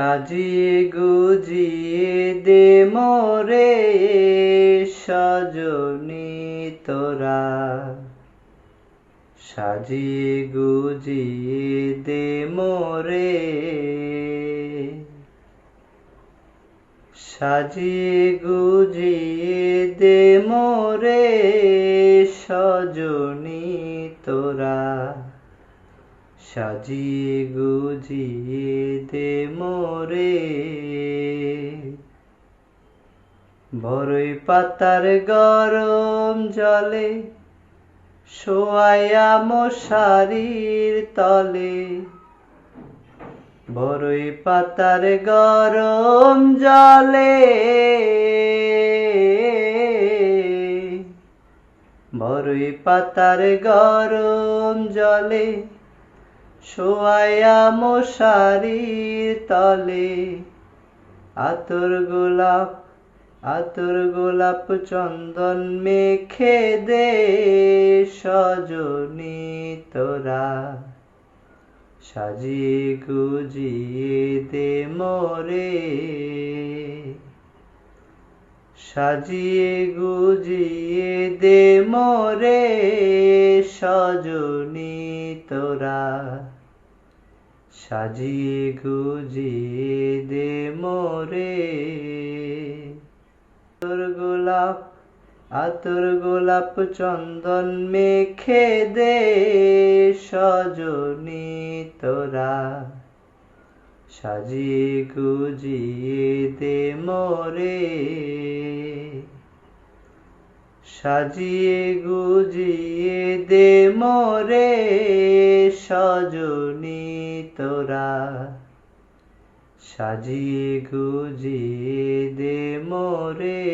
সাজিয়ে গুজিয়ে দে মোরে সজনী তোরা, সাজিয়ে গুজিয়ে দে মোরে, সাজিয়ে গুজিয়ে দে মোরে সজনী তোরা, সাজিয়ে গুজিয়ে দে মোরে। বরই পাতার গরম জলে শোয়াইয়া মশারির তলে, বরই পাতার গরম জলে, বরই পাতার গরম জলে শোয়াইয়া মশারির তলে, আতর গোলাপ চন্দন মেখে দে সজনী তোরা, সাজিয়ে গুজিয়ে দে মোরে, সাজিয়ে গুজিয়ে দে মোরে সজনী তোরা, সাজিয়ে গুজিয়ে দে মোরে। আতর গোলাপ চন্দন মেখে দে সজনী তোরা, সাজিয়ে গুজিয়ে দে মোরে, সাজিয়ে গুজিয়ে দে মোরে সজনী তোরা, সাজিয়ে গুজিয়ে দে মোরে।